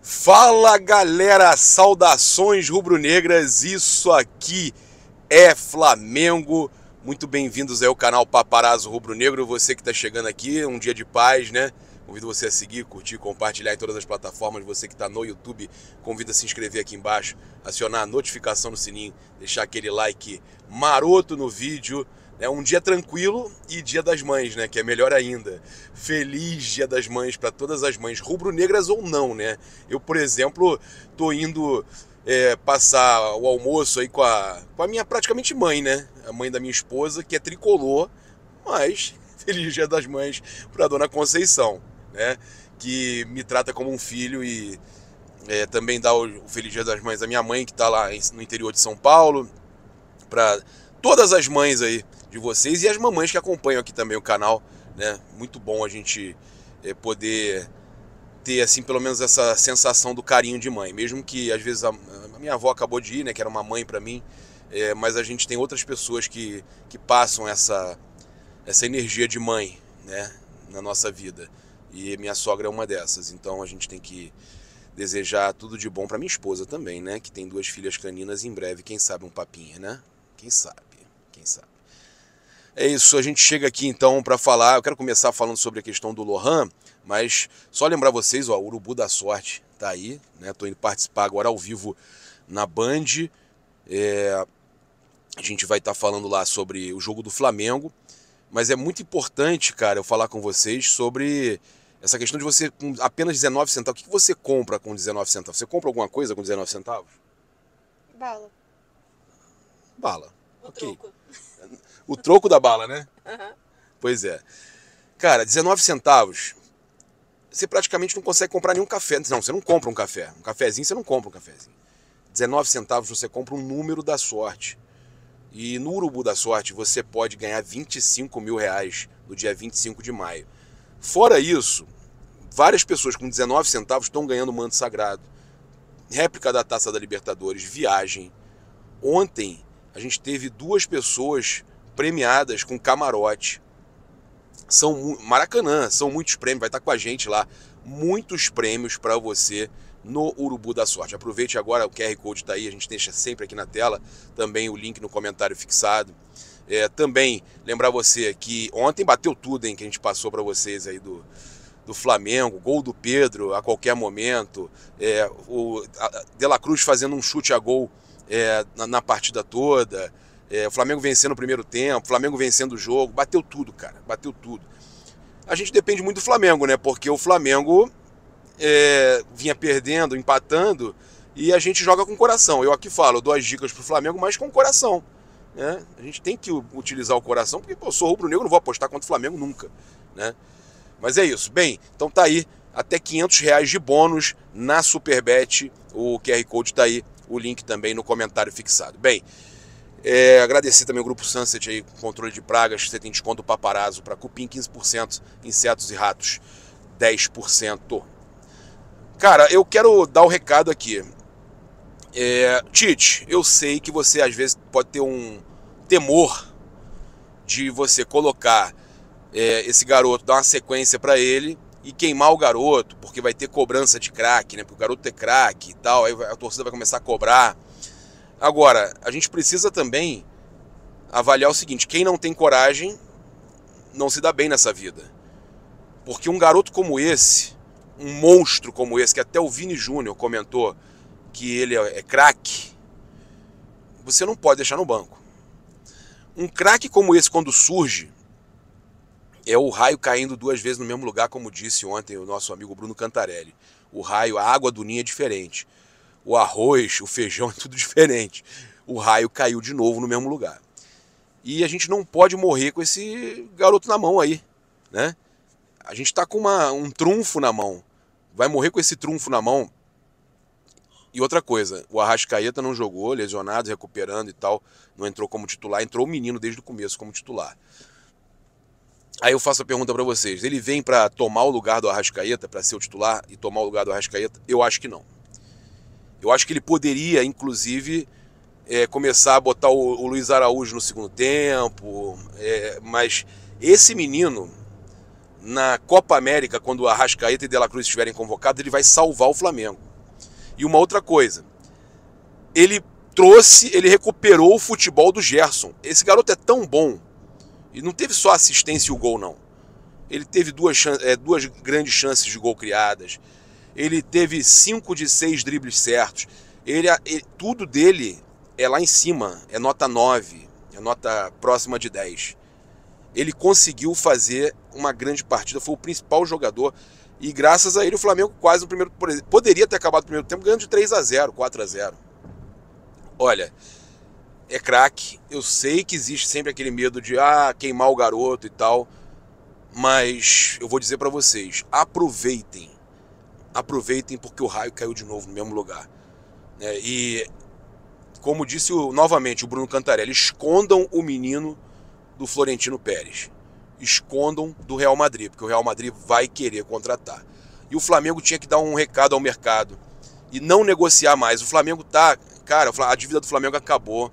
Fala galera, saudações rubro-negras, isso aqui é Flamengo. Muito bem-vindos aí ao canal Paparazzo Rubro-Negro. Você que está chegando aqui, um dia de paz, né? Convido você a seguir, curtir, compartilhar em todas as plataformas. Você que está no YouTube, convido a se inscrever aqui embaixo, acionar a notificação no sininho, deixar aquele like maroto no vídeo. É um dia tranquilo e Dia das Mães, né? Que é melhor ainda. Feliz Dia das Mães para todas as mães, rubro-negras ou não, né? Eu, por exemplo, tô indo passar o almoço aí com a minha praticamente mãe, né? A mãe da minha esposa, que é tricolor, mas Feliz Dia das Mães para Dona Conceição, né? Que me trata como um filho e também dá o Feliz Dia das Mães à minha mãe, que tá lá no interior de São Paulo, para todas as mães aí de vocês e as mamães que acompanham aqui também o canal, né? Muito bom a gente poder ter, assim, pelo menos essa sensação do carinho de mãe, mesmo que às vezes a minha avó acabou de ir, né? Que era uma mãe para mim, mas a gente tem outras pessoas que passam essa energia de mãe, né? Na nossa vida, e minha sogra é uma dessas, então a gente tem que desejar tudo de bom para minha esposa também, né? Que tem 2 filhas caninas, em breve, quem sabe um papinha, né? Quem sabe, quem sabe. É isso, a gente chega aqui então para falar. Eu quero começar falando sobre a questão do Lohan, mas só lembrar vocês, ó, o Urubu da Sorte tá aí, né? Tô indo participar agora ao vivo na Band. A gente vai estar falando lá sobre o jogo do Flamengo, mas é muito importante, cara, eu falar com vocês sobre essa questão de você com apenas 19 centavos. O que você compra com 19 centavos? Você compra alguma coisa com 19 centavos? Bala. Bala. O Ok. troco. O troco da bala, né? Uhum. Pois é. Cara, 19 centavos, você praticamente não consegue comprar nenhum café. Não, você não compra um café. Um cafezinho, você não compra um cafezinho. 19 centavos você compra um número da sorte. E no Urubu da Sorte você pode ganhar 25 mil reais no dia 25 de maio. Fora isso, várias pessoas com 19 centavos estão ganhando manto sagrado, réplica da Taça da Libertadores, viagem. Ontem a gente teve 2 pessoas premiadas com camarote. Maracanã, são muitos prêmios, vai estar com a gente lá. Muitos prêmios para você no Urubu da Sorte. Aproveite agora, o QR Code está aí, a gente deixa sempre aqui na tela. Também o link no comentário fixado. Também lembrar você que ontem bateu tudo, hein, que a gente passou para vocês aí do Flamengo, gol do Pedro a qualquer momento, o De La Cruz fazendo um chute a gol na partida toda, o Flamengo vencendo o primeiro tempo, o Flamengo vencendo o jogo, bateu tudo, cara, bateu tudo. A gente depende muito do Flamengo, né? Porque o Flamengo vinha perdendo, empatando, e a gente joga com o coração. Eu aqui falo, eu dou as dicas pro Flamengo, mas com o coração, né? A gente tem que utilizar o coração, porque eu sou rubro-negro, não vou apostar contra o Flamengo nunca, né? Mas é isso. Bem, então tá aí, até 500 reais de bônus na Superbet, o QR Code tá aí, o link também no comentário fixado. Bem, agradecer também o Grupo Sunset aí, controle de pragas, você tem desconto Paparazzo para cupim 15%, insetos e ratos 10%. Cara, eu quero dar o recado aqui. Tite, eu sei que você às vezes pode ter um temor de você colocar esse garoto, dar uma sequência para ele e queimar o garoto, porque vai ter cobrança de craque, né? Porque o garoto é craque e tal, aí a torcida vai começar a cobrar. Agora, a gente precisa também avaliar o seguinte: quem não tem coragem não se dá bem nessa vida. Porque um garoto como esse, um monstro como esse, que até o Vini Júnior comentou que ele é craque, você não pode deixar no banco. Um craque como esse, quando surge, é o raio caindo 2 vezes no mesmo lugar, como disse ontem o nosso amigo Bruno Cantarelli. O raio, a água do ninho é diferente. O arroz, o feijão é tudo diferente. O raio caiu de novo no mesmo lugar. E a gente não pode morrer com esse garoto na mão aí, né? A gente tá com um trunfo na mão. Vai morrer com esse trunfo na mão. E outra coisa, o Arrascaeta não jogou, lesionado, recuperando e tal. Não entrou como titular, entrou o menino desde o começo como titular. Aí eu faço a pergunta para vocês: ele vem para tomar o lugar do Arrascaeta, para ser o titular e tomar o lugar do Arrascaeta? Eu acho que não. Eu acho que ele poderia, inclusive, começar a botar o Luiz Araújo no segundo tempo, mas esse menino, na Copa América, quando o Arrascaeta e De La Cruz estiverem convocados, ele vai salvar o Flamengo. E uma outra coisa, ele recuperou o futebol do Gerson. Esse garoto é tão bom, e não teve só assistência e o gol, não. Ele teve duas grandes chances de gol criadas, ele teve 5 de 6 dribles certos, tudo dele é lá em cima, é nota 9, é nota próxima de 10. Ele conseguiu fazer uma grande partida, foi o principal jogador, e graças a ele o Flamengo quase no primeiro... Poderia ter acabado o primeiro tempo ganhando de 3-0, 4-0. Olha, é craque, eu sei que existe sempre aquele medo de queimar o garoto e tal, mas eu vou dizer pra vocês, aproveitem porque o raio caiu de novo no mesmo lugar. E como disse novamente o Bruno Cantarelli, escondam o menino do Florentino Pérez, escondam do Real Madrid, porque o Real Madrid vai querer contratar. E o Flamengo tinha que dar um recado ao mercado e não negociar mais. O Flamengo tá... Cara, a dívida do Flamengo acabou.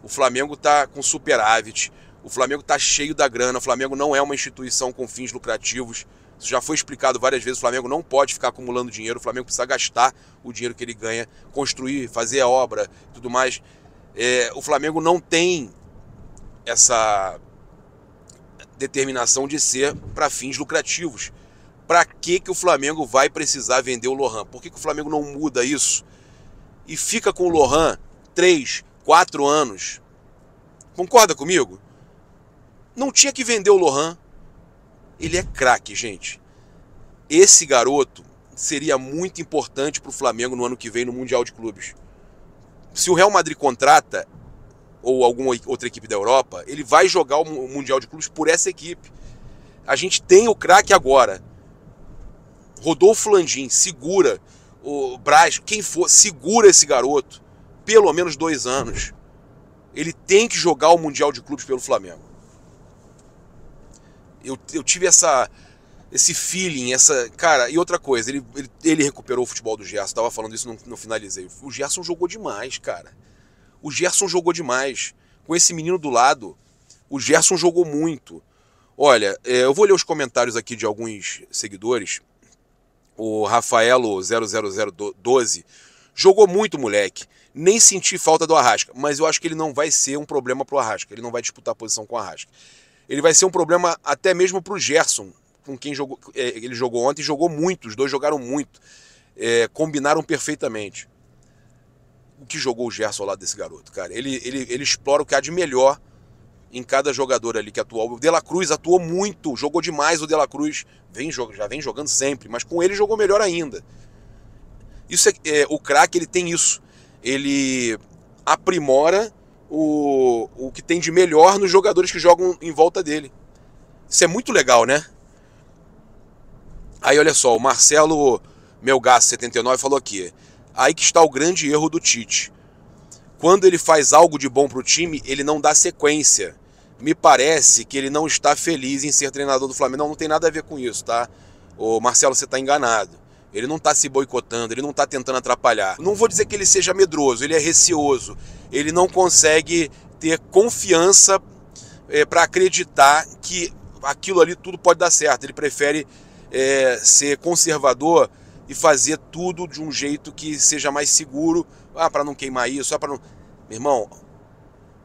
O Flamengo tá com superávit. O Flamengo tá cheio da grana. O Flamengo não é uma instituição com fins lucrativos. Isso já foi explicado várias vezes. O Flamengo não pode ficar acumulando dinheiro. O Flamengo precisa gastar o dinheiro que ele ganha, construir, fazer a obra, tudo mais. O Flamengo não tem essa determinação de ser para fins lucrativos. Para que o Flamengo vai precisar vender o Lohan? Por que o Flamengo não muda isso? E fica com o Lohan 3, 4 anos. Concorda comigo? Não tinha que vender o Lohan. Ele é craque, gente. Esse garoto seria muito importante para o Flamengo no ano que vem no Mundial de Clubes. Se o Real Madrid contrata, ou alguma outra equipe da Europa, ele vai jogar o Mundial de Clubes por essa equipe. A gente tem o craque agora. Rodolfo Landim, segura. O Braz, quem for, segura esse garoto pelo menos 2 anos. Ele tem que jogar o Mundial de Clubes pelo Flamengo. Eu tive esse feeling, cara, e outra coisa, ele recuperou o futebol do Gerson, tava falando isso, não finalizei. O Gerson jogou demais, cara. O Gerson jogou demais. Com esse menino do lado, o Gerson jogou muito. Olha, eu vou ler os comentários aqui de alguns seguidores. O Rafaelo00012 jogou muito, moleque. Nem senti falta do Arrasca, mas eu acho que ele não vai ser um problema pro Arrasca. Ele não vai disputar a posição com o Arrasca. Ele vai ser um problema até mesmo pro Gerson, com quem ele jogou ontem, jogou muito. Os dois jogaram muito. Combinaram perfeitamente. O que jogou o Gerson ao lado desse garoto, cara? Ele explora o que há de melhor em cada jogador ali que atuou. O De La Cruz atuou muito, jogou demais o De La Cruz. Já vem jogando sempre, mas com ele jogou melhor ainda. O craque, ele tem isso. Ele aprimora o que tem de melhor nos jogadores que jogam em volta dele. Isso é muito legal, né? Aí olha só, o Marcelo Melgaço79 falou aqui. Aí que está o grande erro do Tite. Quando ele faz algo de bom pro time, ele não dá sequência. Me parece que ele não está feliz em ser treinador do Flamengo. Não tem nada a ver com isso, tá? Ô Marcelo, você está enganado. Ele não está se boicotando, ele não está tentando atrapalhar. Não vou dizer que ele seja medroso, ele é receoso. Ele não consegue ter confiança para acreditar que aquilo ali tudo pode dar certo. Ele prefere ser conservador e fazer tudo de um jeito que seja mais seguro, para não queimar isso, para não... Meu irmão,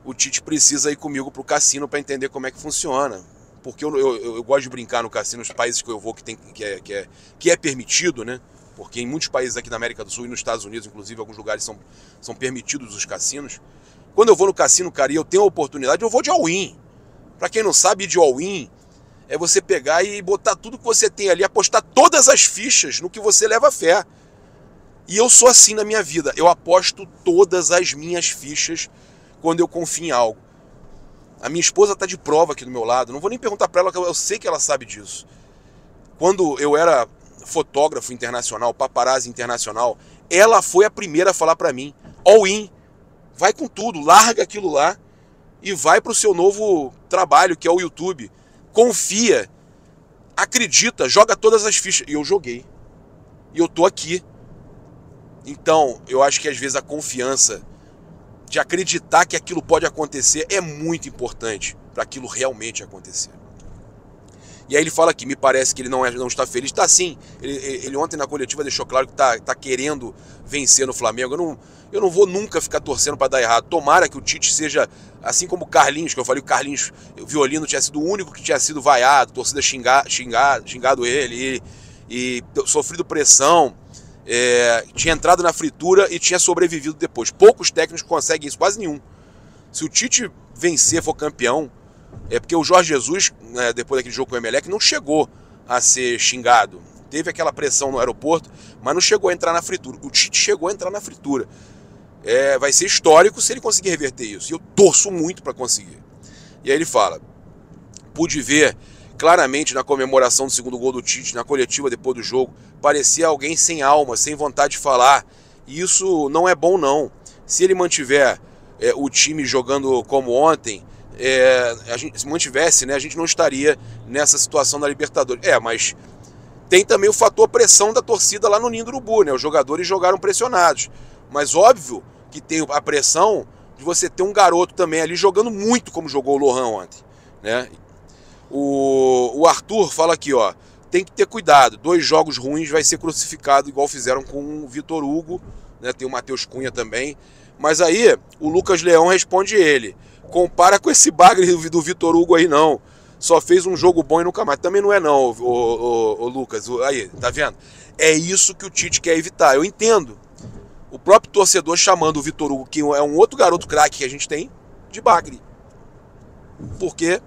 o Tite precisa ir comigo pro cassino para entender como é que funciona. Porque eu gosto de brincar no cassino, nos países que eu vou que é permitido, né? Porque em muitos países aqui na América do Sul e nos Estados Unidos, inclusive, alguns lugares são permitidos os cassinos. Quando eu vou no cassino, cara, e eu tenho a oportunidade, eu vou de all-in. Pra quem não sabe, ir de all-in é você pegar e botar tudo que você tem ali, apostar todas as fichas no que você leva fé. E eu sou assim na minha vida. Eu aposto todas as minhas fichas quando eu confio em algo. A minha esposa está de prova aqui do meu lado. Não vou nem perguntar para ela, que eu sei que ela sabe disso. Quando eu era fotógrafo internacional, paparazzi internacional, ela foi a primeira a falar para mim: all in, vai com tudo, larga aquilo lá e vai para o seu novo trabalho, que é o YouTube. Confia, acredita, joga todas as fichas. E eu joguei. E eu tô aqui. Então, eu acho que às vezes a confiança de acreditar que aquilo pode acontecer é muito importante para aquilo realmente acontecer. E aí ele fala que me parece que ele não está feliz. Está sim. Ele ontem na coletiva deixou claro que tá querendo vencer no Flamengo. Eu não vou nunca ficar torcendo para dar errado. Tomara que o Tite seja, assim como o Carlinhos, que eu falei que o Carlinhos, o Violino, tinha sido o único que tinha sido vaiado, torcida xingado ele e sofrido pressão, tinha entrado na fritura e tinha sobrevivido depois. Poucos técnicos conseguem isso, quase nenhum. Se o Tite vencer, for campeão, é porque o Jorge Jesus, né, depois daquele jogo com o Emelec, não chegou a ser xingado. Teve aquela pressão no aeroporto, mas não chegou a entrar na fritura. O Tite chegou a entrar na fritura. Vai ser histórico se ele conseguir reverter isso. E eu torço muito para conseguir. E aí ele fala, pude ver claramente na comemoração do segundo gol do Tite, na coletiva depois do jogo, parecia alguém sem alma, sem vontade de falar. E isso não é bom não. Se ele mantiver o time jogando como ontem, a gente, se mantivesse, né, a gente não estaria nessa situação da Libertadores. Mas tem também o fator pressão da torcida lá no Ninho do Urubu, né? Os jogadores jogaram pressionados. Mas óbvio que tem a pressão de você ter um garoto também ali jogando muito como jogou o Lohan ontem, né? O Arthur fala aqui, ó, tem que ter cuidado, 2 jogos ruins vai ser crucificado, igual fizeram com o Vitor Hugo, né? Tem o Matheus Cunha também. Mas aí o Lucas Leão responde ele, compara com esse bagre do Vitor Hugo aí não, só fez um jogo bom e nunca mais. Também não é não, o Lucas, aí, tá vendo? É isso que o Tite quer evitar, eu entendo. O próprio torcedor chamando o Vitor Hugo, que é um outro garoto craque que a gente tem, de bagre. Porque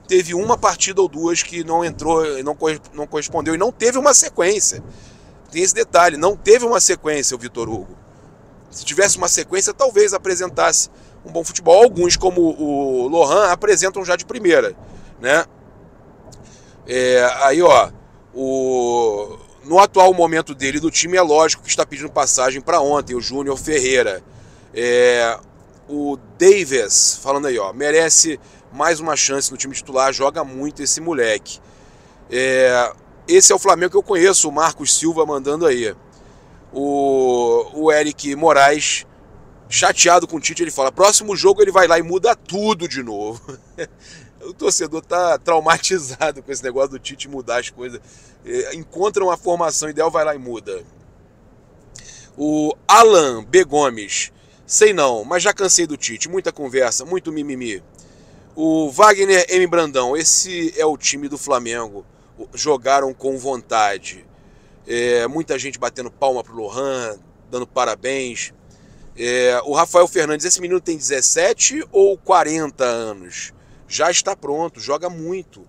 teve uma partida ou duas que não entrou, não correspondeu e não teve uma sequência. Tem esse detalhe, não teve uma sequência o Vitor Hugo. Se tivesse uma sequência, talvez apresentasse um bom futebol. Alguns, como o Lohan, apresentam já de primeira, né? Aí, ó, no atual momento dele do time, é lógico que está pedindo passagem para ontem, o Júnior Ferreira. O Davis, falando aí, ó, merece mais uma chance no time titular, joga muito esse moleque. Esse é o Flamengo que eu conheço, o Marcos Silva mandando aí. O Eric Moraes, chateado com o Tite, ele fala, próximo jogo ele vai lá e muda tudo de novo. O torcedor tá traumatizado com esse negócio do Tite mudar as coisas. Encontra uma formação ideal, vai lá e muda. O Alan B. Gomes, sei não, mas já cansei do Tite, muita conversa, muito mimimi. O Wagner M. Brandão, esse é o time do Flamengo, jogaram com vontade. Muita gente batendo palma pro Lohan, dando parabéns. O Rafael Fernandes, esse menino tem 17 ou 40 anos? Já está pronto, joga muito.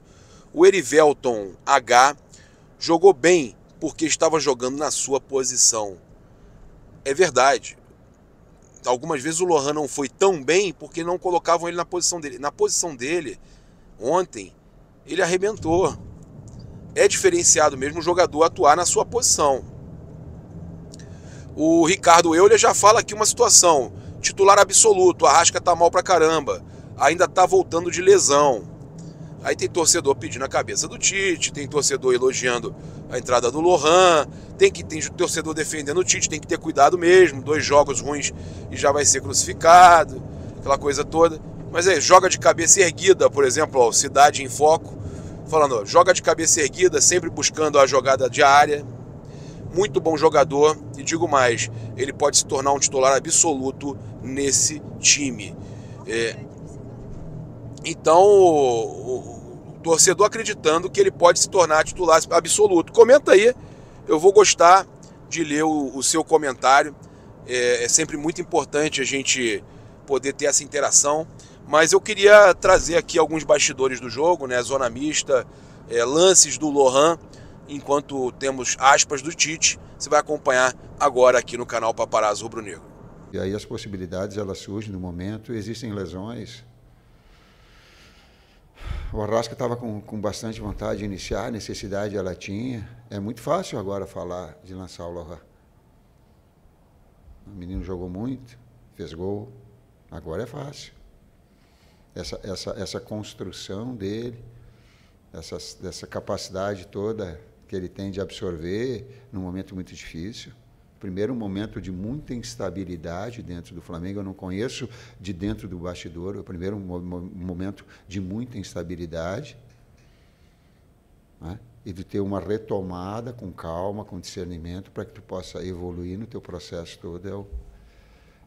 O Erivelton H jogou bem porque estava jogando na sua posição. É verdade. Algumas vezes o Lohan não foi tão bem porque não colocavam ele na posição dele. Na posição dele, ontem, ele arrebentou. É diferenciado mesmo o jogador atuar na sua posição. O Ricardo Euler já fala aqui uma situação. Titular absoluto, a Arrasca tá mal pra caramba. Ainda tá voltando de lesão. Aí tem torcedor pedindo a cabeça do Tite, tem torcedor elogiando a entrada do Lohan, tem torcedor defendendo o Tite, tem que ter cuidado mesmo, 2 jogos ruins e já vai ser crucificado, aquela coisa toda. Mas joga de cabeça erguida, por exemplo, ó, Cidade em Foco, falando, ó, joga de cabeça erguida, sempre buscando a jogada diária, muito bom jogador, e digo mais, ele pode se tornar um titular absoluto nesse time. Então, o torcedor acreditando que ele pode se tornar titular absoluto. Comenta aí, eu vou gostar de ler o seu comentário. É sempre muito importante a gente poder ter essa interação. Mas eu queria trazer aqui alguns bastidores do jogo, né? Zona mista, lances do Lohan, enquanto temos aspas do Tite. Você vai acompanhar agora aqui no canal Paparazzo Rubro Negro. E aí as possibilidades elas surgem no momento, existem lesões. O Arrasca estava com bastante vontade de iniciar, a necessidade ela tinha. É muito fácil agora falar de lançar o Lohan. O menino jogou muito, fez gol, agora é fácil. Essa construção dele, dessa capacidade toda que ele tem de absorver num momento muito difícil. Primeiro, um momento de muita instabilidade dentro do Flamengo. Eu não conheço de dentro do bastidor. O primeiro momento de muita instabilidade. né? E de ter uma retomada com calma, com discernimento, para que tu possa evoluir no teu processo todo,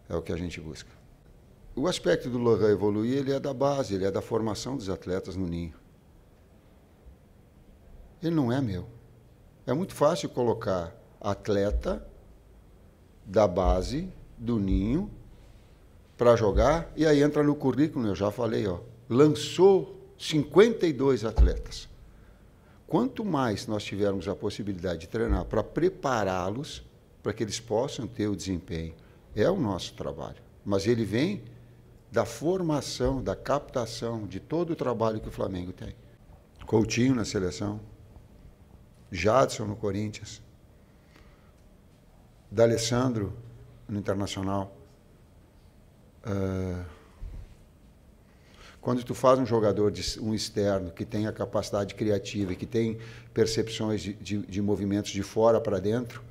é o que a gente busca. O aspecto do Lohan evoluir, ele é da base, ele é da formação dos atletas no ninho. Ele não é meu. É muito fácil colocar atleta da base, do ninho, para jogar, e aí entra no currículo, eu já falei, ó, lançou 52 atletas. Quanto mais nós tivermos a possibilidade de treinar para prepará-los, para que eles possam ter o desempenho, é o nosso trabalho. Mas ele vem da formação, da captação, de todo o trabalho que o Flamengo tem. Coutinho na seleção, Jadson no Corinthians, D'Alessandro no Internacional. Quando tu faz um jogador, um externo, que tem a capacidade criativa e que tem percepções de movimentos de fora para dentro,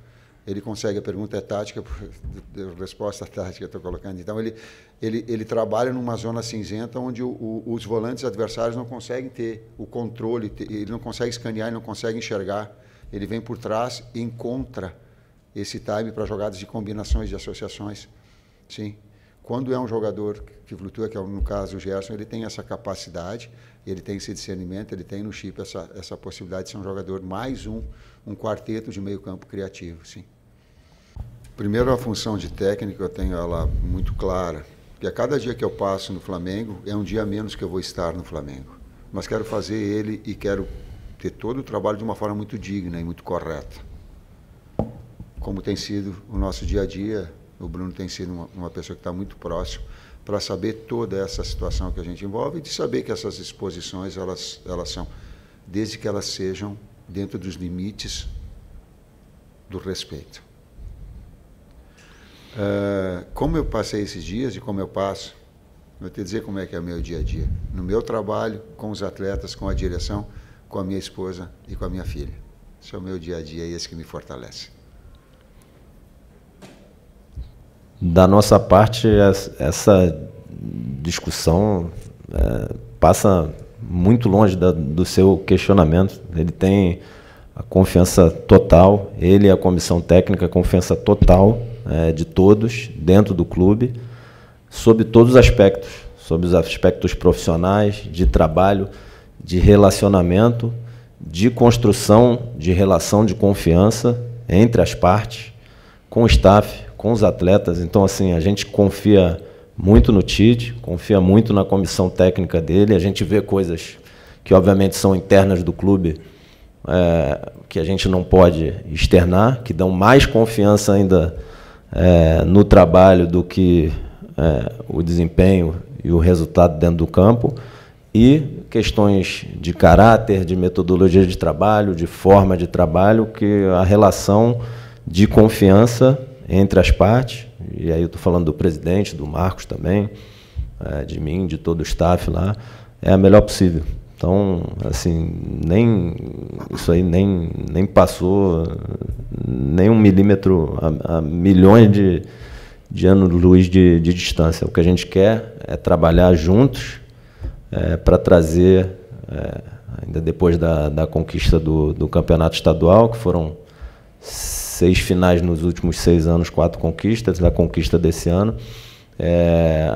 ele consegue, a pergunta é tática, a resposta tática eu estou colocando. Então, ele trabalha numa zona cinzenta onde os volantes adversários não conseguem ter o controle, ele não consegue escanear, ele não consegue enxergar. Ele vem por trás e encontra esse time para jogadas de combinações, de associações. Sim. Quando é um jogador que flutua, que é no caso o Gerson, ele tem essa capacidade, ele tem esse discernimento, ele tem no chip essa possibilidade de ser um jogador mais um quarteto de meio campo criativo, sim. Primeiro, a função de técnico eu tenho ela muito clara, porque a cada dia que eu passo no Flamengo é um dia a menos que eu vou estar no Flamengo. Mas quero fazer ele e quero ter todo o trabalho de uma forma muito digna e muito correta. Como tem sido o nosso dia a dia, o Bruno tem sido uma pessoa que está muito próximo para saber toda essa situação que a gente envolve e de saber que essas exposições, elas são, desde que elas sejam dentro dos limites do respeito. Como eu passei esses dias e como eu passo, vou te dizer como é que é o meu dia a dia. No meu trabalho, com os atletas, com a direção, com a minha esposa e com a minha filha. Esse é o meu dia a dia e esse que me fortalece. Da nossa parte, essa discussão passa muito longe do seu questionamento. Ele tem a confiança total, ele e a comissão técnica, a confiança total de todos dentro do clube, sobre todos os aspectos, sobre os aspectos profissionais, de trabalho, de relacionamento, de construção de relação de confiança entre as partes, com o staff, com os atletas. Então, assim, a gente confia muito no Tite, confia muito na comissão técnica dele. A gente vê coisas que, obviamente, são internas do clube, que a gente não pode externar, que dão mais confiança ainda no trabalho do que o desempenho e o resultado dentro do campo. E questões de caráter, de metodologia de trabalho, de forma de trabalho, que a relação de confiança entre as partes, e aí eu estou falando do presidente, do Marcos também, de mim, de todo o staff lá, é a melhor possível. Então, assim, isso aí nem passou nem 1 milímetro a milhões de anos-luz de distância. O que a gente quer é trabalhar juntos para trazer, ainda depois da conquista do campeonato estadual, que foram 6 finais nos últimos 6 anos, 4 conquistas, a conquista desse ano,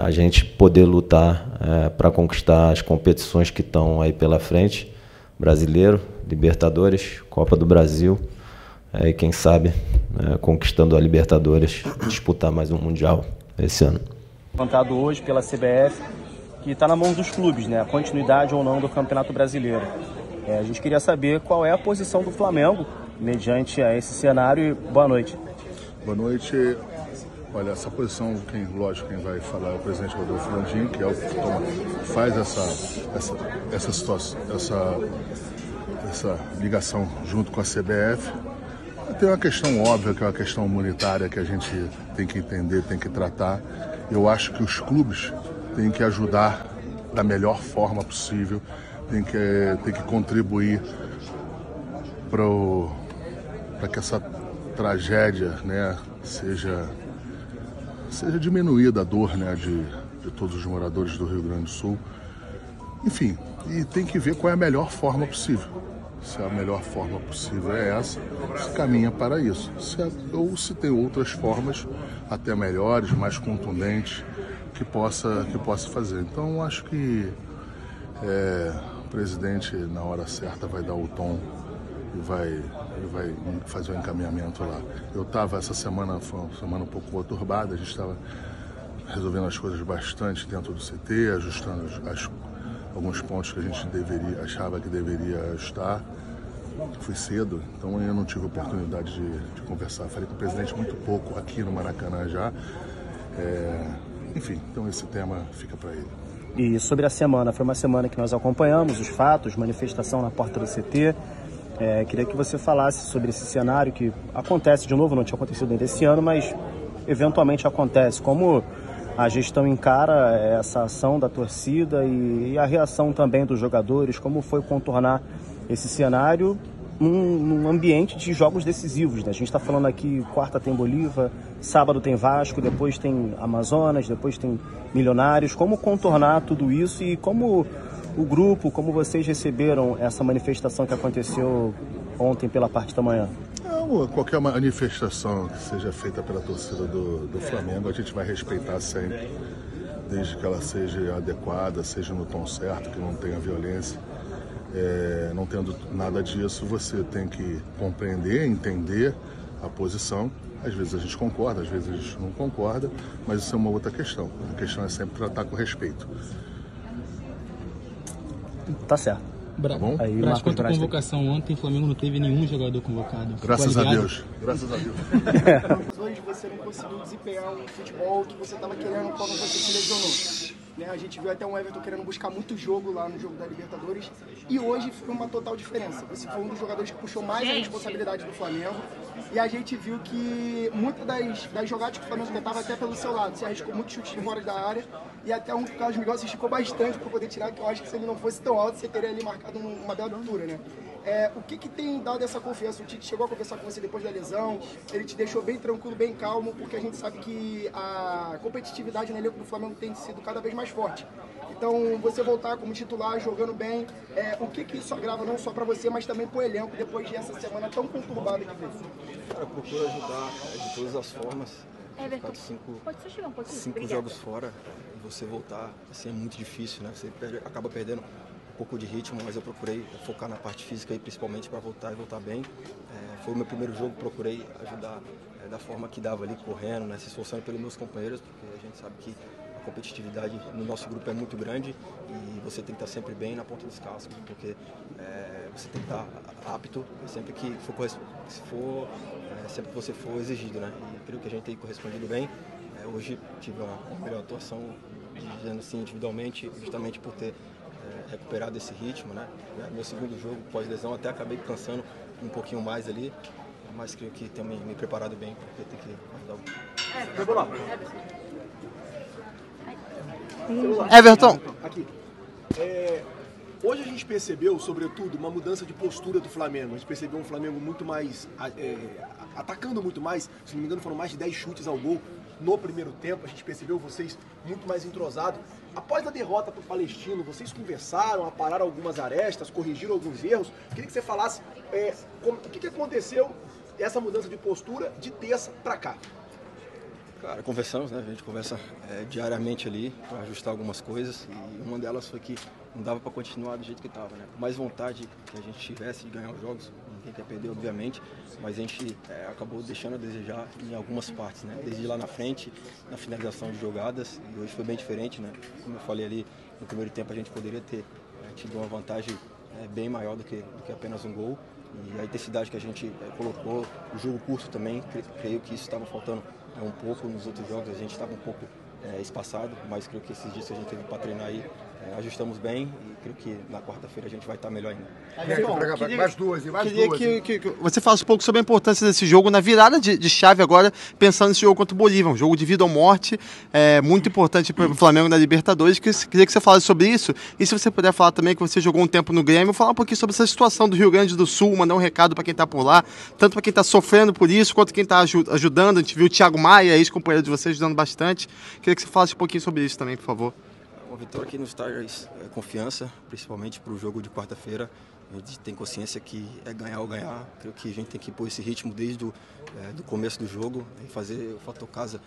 a gente poder lutar para conquistar as competições que estão aí pela frente, Brasileiro, Libertadores, Copa do Brasil, e quem sabe, conquistando a Libertadores, disputar mais um Mundial esse ano. Levantado hoje pela CBF, que está na mão dos clubes, né? A continuidade ou não do Campeonato Brasileiro. A gente queria saber qual é a posição do Flamengo mediante a esse cenário. Boa noite. Boa noite. Olha, essa posição, lógico, quem vai falar é o presidente Rodolfo Landim, que é o que faz essa situação, essa ligação junto com a CBF. Tem uma questão óbvia, que é uma questão humanitária que a gente tem que entender, tem que tratar. Eu acho que os clubes têm que ajudar da melhor forma possível, tem que contribuir para que essa tragédia, né, seja diminuída a dor, né, de todos os moradores do Rio Grande do Sul. Enfim, e tem que ver qual é a melhor forma possível. se a melhor forma possível é essa, se caminha para isso. Ou se tem outras formas, até melhores, mais contundentes, que possa fazer. Então, acho que o presidente, na hora certa, vai dar o tom e vai fazer o encaminhamento lá. Eu estava, essa semana, foi uma semana um pouco conturbada, a gente estava resolvendo as coisas bastante dentro do CT, ajustando alguns pontos que a gente achava que deveria ajustar. Fui cedo, então eu não tive oportunidade de conversar. Falei com o presidente muito pouco aqui no Maracanã já. Enfim, então esse tema fica para ele. E sobre a semana, foi uma semana que nós acompanhamos os fatos, manifestação na porta do CT. Queria que você falasse sobre esse cenário que acontece de novo, não tinha acontecido ainda esse ano, mas eventualmente acontece. Como a gestão encara essa ação da torcida e a reação também dos jogadores, como foi contornar esse cenário num ambiente de jogos decisivos, né? A gente está falando aqui, quarta tem Bolívar, sábado tem Vasco, depois tem Amazonas, depois tem Milionários. Como contornar tudo isso e como o grupo, como vocês receberam essa manifestação que aconteceu ontem pela parte da manhã? Qualquer manifestação que seja feita pela torcida do Flamengo, a gente vai respeitar sempre, desde que ela seja adequada, seja no tom certo, que não tenha violência. Não tendo nada disso, você tem que compreender, entender a posição. Às vezes a gente concorda, às vezes a gente não concorda, mas isso é uma outra questão. A questão é sempre tratar com respeito. Tá certo. Tá bom? Braz, quanto à convocação ontem, o Flamengo não teve nenhum jogador convocado. Graças a Deus. Graças a Deus. Hoje você não conseguiu desempenhar um futebol que você estava querendo quando você se lesionou. Né? A gente viu até um Everton querendo buscar muito jogo lá no jogo da Libertadores. E hoje foi uma total diferença. Você foi um dos jogadores que puxou mais a responsabilidade do Flamengo. E a gente viu que muitas das jogadas que o Flamengo tentava até pelo seu lado. Você arriscou muitos chutes de fora da área. E até o Carlos Miguel se esticou bastante para poder tirar, que eu acho que se ele não fosse tão alto, você teria ali marcado uma bela altura, né? O que tem dado essa confiança? O Tite chegou a conversar com você depois da lesão, ele te deixou bem tranquilo, bem calmo, porque a gente sabe que a competitividade no elenco do Flamengo tem sido cada vez mais forte. Então, você voltar como titular, jogando bem, o que isso agrava não só para você, mas também para o elenco, depois dessa semana tão conturbada que veio? Cara, procura ajudar de todas as formas. Ficar cinco jogos fora e você voltar, assim, é muito difícil, né? Você acaba perdendo um pouco de ritmo, mas eu procurei focar na parte física aí, principalmente para voltar e voltar bem. Foi o meu primeiro jogo, procurei ajudar da forma que dava ali, correndo, né? Se esforçando pelos meus companheiros, porque a gente sabe que a competitividade no nosso grupo é muito grande e você tem que estar sempre bem na ponta dos cascos, porque você tem que estar apto sempre que sempre que você for exigido, né? E creio que a gente tem correspondido bem. Hoje tive uma melhor atuação, dizendo assim, individualmente, justamente por ter recuperado esse ritmo, né? Meu segundo jogo pós-lesão, até acabei cansando um pouquinho mais ali, mas creio que tenho me preparado bem, porque tem que ajudar o Everton. Aqui. Hoje a gente percebeu, sobretudo, uma mudança de postura do Flamengo. A gente percebeu um Flamengo muito mais, atacando muito mais. Se não me engano, foram mais de 10 chutes ao gol no primeiro tempo. A gente percebeu vocês muito mais entrosados. Após a derrota para o Palestino, vocês conversaram, apararam algumas arestas, corrigiram alguns erros. Queria que você falasse o que aconteceu, essa mudança de postura de terça para cá. Cara, conversamos, né? A gente conversa diariamente ali para ajustar algumas coisas e uma delas foi que não dava para continuar do jeito que estava, né? Por mais vontade que a gente tivesse de ganhar os jogos, ninguém quer perder, obviamente, mas a gente acabou deixando a desejar em algumas partes, né? Desde lá na frente, na finalização de jogadas, e hoje foi bem diferente, né? Como eu falei ali, no primeiro tempo a gente poderia ter tido uma vantagem bem maior do que apenas um gol, e a intensidade que a gente colocou, o jogo curto também, creio que isso estava faltando um pouco nos outros jogos, a gente estava um pouco espaçado, mas creio que esses dias que a gente teve para treinar aí, ajustamos bem e creio que na quarta-feira a gente vai estar melhor ainda. Mais duas. Queria que você falasse um pouco sobre a importância desse jogo na virada de chave agora, pensando nesse jogo contra o Bolívar, um jogo de vida ou morte, muito importante para o Flamengo na Libertadores. Queria que você falasse sobre isso e se você puder falar também que você jogou um tempo no Grêmio, falar um pouquinho sobre essa situação do Rio Grande do Sul, mandar um recado para quem está por lá, tanto para quem está sofrendo por isso, quanto quem está ajudando. A gente viu o Thiago Maia, ex-companheiro de vocês, ajudando bastante. Queria que você falasse um pouquinho sobre isso também, por favor. Uma vitória que nos traz confiança, principalmente para o jogo de quarta-feira. A gente tem consciência que é ganhar ou ganhar. Creio que a gente tem que pôr esse ritmo desde do começo do jogo e fazer o fator casa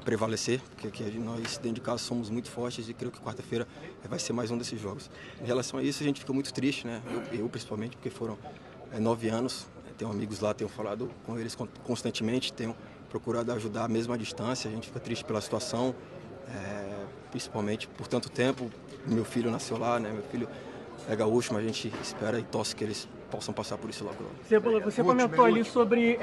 prevalecer, porque nós dentro de casa somos muito fortes e creio que quarta-feira vai ser mais um desses jogos. Em relação a isso, a gente fica muito triste, né? Eu principalmente, porque foram 9 anos, tenho amigos lá, tenho falado com eles constantemente, tenho procurado ajudar mesmo à distância. A gente fica triste pela situação, principalmente por tanto tempo. Meu filho nasceu lá, né? Meu filho é gaúcho, mas a gente espera e torce que eles possam passar por isso logo. Você comentou ali sobre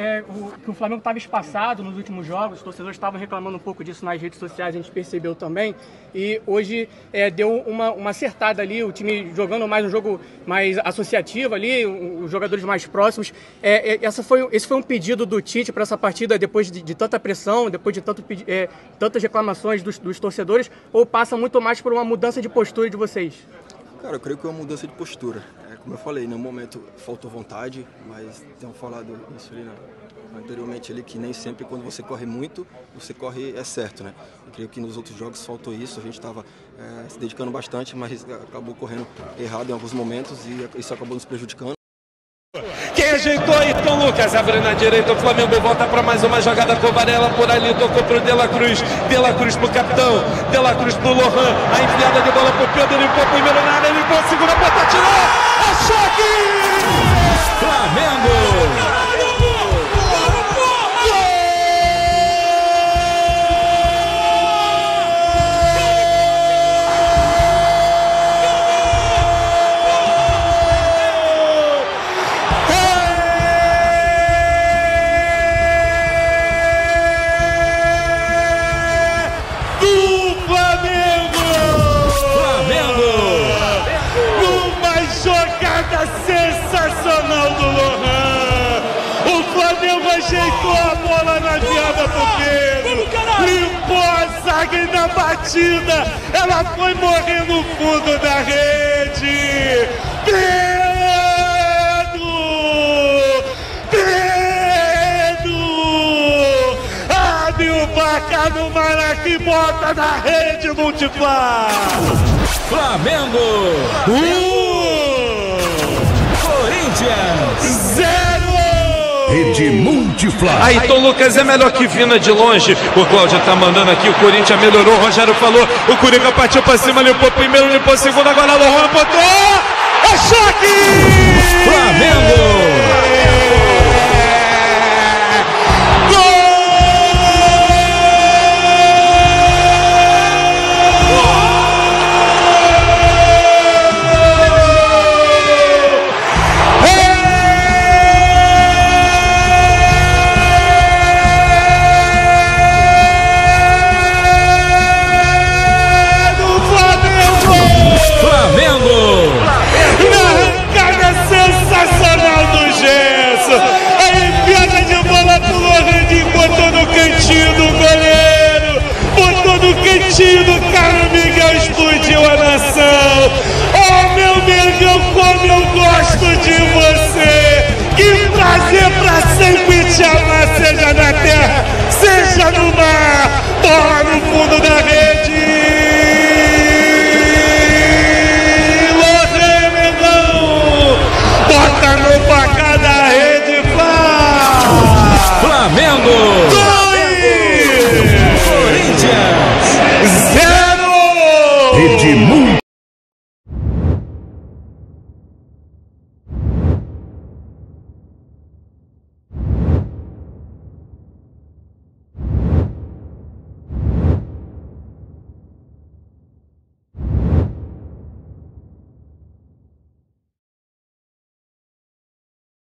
que o Flamengo estava espaçado nos últimos jogos, os torcedores estavam reclamando um pouco disso nas redes sociais, a gente percebeu também, e hoje deu uma acertada ali, o time jogando mais um jogo mais associativo ali, os jogadores mais próximos. Esse foi um pedido do Tite para essa partida depois de tanta pressão, depois de tantas reclamações dos torcedores, ou passa muito mais por uma mudança de postura de vocês? Cara, eu creio que é uma mudança de postura. Como eu falei, no momento faltou vontade, mas tenho falado isso ali anteriormente, ali, que nem sempre quando você corre muito, você corre certo, né? Eu creio que nos outros jogos faltou isso, a gente estava se dedicando bastante, mas acabou correndo errado em alguns momentos e isso acabou nos prejudicando. Quem ajeitou aí? Então Lucas abre na direita, o Flamengo volta para mais uma jogada com Varela por ali, tocou pro De La Cruz pro capitão, De La Cruz pro Lohan, a enfiada de bola pro Pedro, limpou primeiro na área, limpou, segura a ponta, tirou, é choque! Flamengo! Sensacional do Lohan, o Flamengo ajeitou a bola na enfiada pro Pedro, limpou a zaga e na batida ela foi morrer no fundo da rede. Pedro abre o placar no Maracanã e bota na rede multiplar. Flamengo 0! Rede Multipla. Ayrton Lucas é melhor que Vina de longe. O Cláudio tá mandando aqui, o Corinthians melhorou. O Rogério falou, o Curica partiu pra cima, limpou primeiro, limpou segundo, agora o Lohan botou. É choque! Flamengo! Do Carlos Miguel explodiu a nação. Oh meu Mengão, como eu gosto de você. Que prazer pra sempre te amar, seja na terra, seja no mar.